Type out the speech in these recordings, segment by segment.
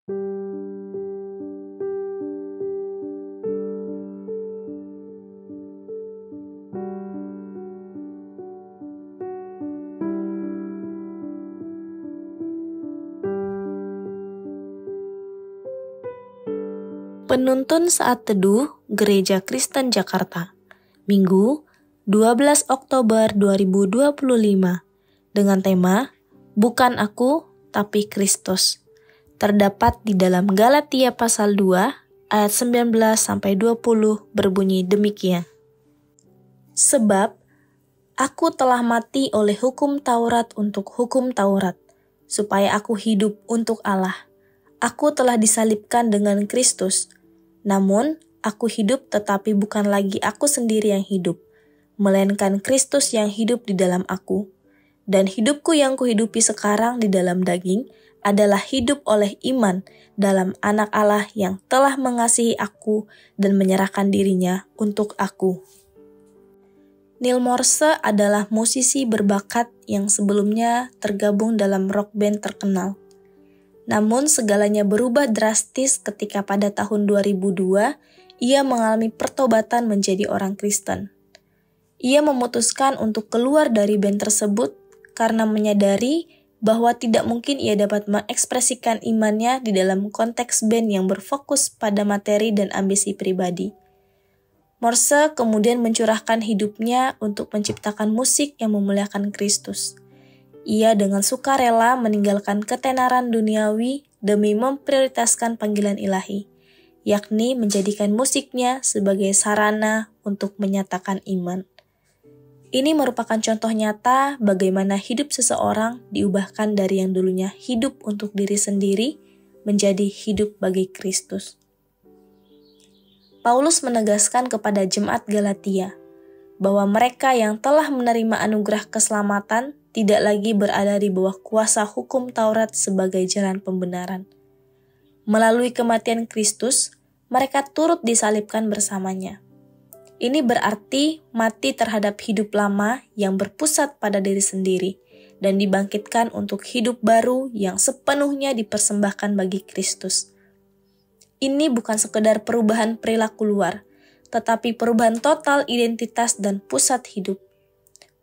Penuntun Saat Teduh Gereja Kristen Jakarta, Minggu 12 Oktober 2025, dengan tema Bukan Aku, Tapi Kristus. Terdapat di dalam Galatia pasal 2, ayat 19-20 berbunyi demikian. Sebab, aku telah mati oleh hukum Taurat untuk hukum Taurat, supaya aku hidup untuk Allah. Aku telah disalibkan dengan Kristus. Namun, aku hidup tetapi bukan lagi aku sendiri yang hidup, melainkan Kristus yang hidup di dalam aku. Dan hidupku yang kuhidupi sekarang di dalam daging adalah hidup oleh iman dalam Anak Allah yang telah mengasihi aku dan menyerahkan dirinya untuk aku. Neil Morse adalah musisi berbakat yang sebelumnya tergabung dalam rock band terkenal. Namun segalanya berubah drastis ketika pada tahun 2002 ia mengalami pertobatan menjadi orang Kristen. Ia memutuskan untuk keluar dari band tersebut karena menyadari bahwa tidak mungkin ia dapat mengekspresikan imannya di dalam konteks band yang berfokus pada materi dan ambisi pribadi. Morse kemudian mencurahkan hidupnya untuk menciptakan musik yang memuliakan Kristus. Ia dengan sukarela meninggalkan ketenaran duniawi demi memprioritaskan panggilan ilahi, yakni menjadikan musiknya sebagai sarana untuk menyatakan iman. Ini merupakan contoh nyata bagaimana hidup seseorang diubahkan dari yang dulunya hidup untuk diri sendiri menjadi hidup bagi Kristus. Paulus menegaskan kepada jemaat Galatia bahwa mereka yang telah menerima anugerah keselamatan tidak lagi berada di bawah kuasa hukum Taurat sebagai jalan pembenaran. Melalui kematian Kristus, mereka turut disalibkan bersamanya. Ini berarti mati terhadap hidup lama yang berpusat pada diri sendiri dan dibangkitkan untuk hidup baru yang sepenuhnya dipersembahkan bagi Kristus. Ini bukan sekedar perubahan perilaku luar, tetapi perubahan total identitas dan pusat hidup.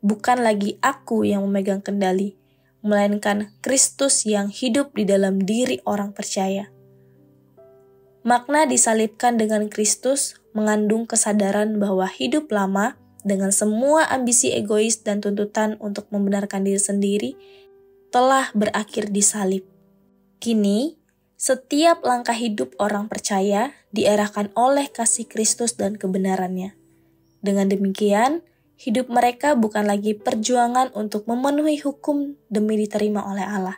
Bukan lagi aku yang memegang kendali, melainkan Kristus yang hidup di dalam diri orang percaya. Makna disalibkan dengan Kristus mengandung kesadaran bahwa hidup lama dengan semua ambisi egois dan tuntutan untuk membenarkan diri sendiri telah berakhir di salib. Kini, setiap langkah hidup orang percaya diarahkan oleh kasih Kristus dan kebenarannya. Dengan demikian, hidup mereka bukan lagi perjuangan untuk memenuhi hukum demi diterima oleh Allah,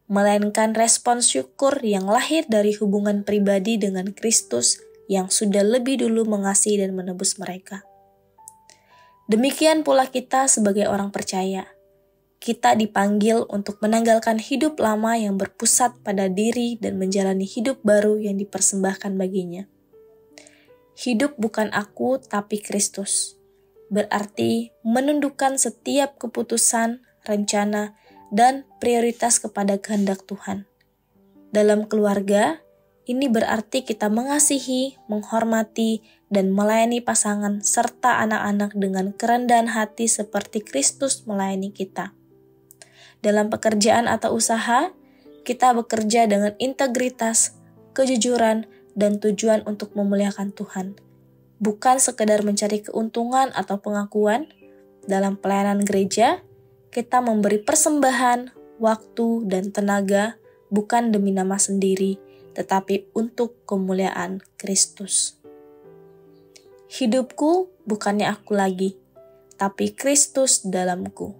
melainkan respon syukur yang lahir dari hubungan pribadi dengan Kristus yang sudah lebih dulu mengasihi dan menebus mereka. Demikian pula kita sebagai orang percaya. Kita dipanggil untuk menanggalkan hidup lama yang berpusat pada diri dan menjalani hidup baru yang dipersembahkan baginya. Hidup bukan aku, tapi Kristus. Berarti menundukkan setiap keputusan, rencana, dan prioritas kepada kehendak Tuhan. Dalam keluarga, ini berarti kita mengasihi, menghormati, dan melayani pasangan serta anak-anak dengan kerendahan hati seperti Kristus melayani kita. Dalam pekerjaan atau usaha, kita bekerja dengan integritas, kejujuran, dan tujuan untuk memuliakan Tuhan. Bukan sekedar mencari keuntungan atau pengakuan. Dalam pelayanan gereja, kita memberi persembahan, waktu, dan tenaga bukan demi nama sendiri, tetapi untuk kemuliaan Kristus. Hidupku bukannya aku lagi, tapi Kristus dalamku.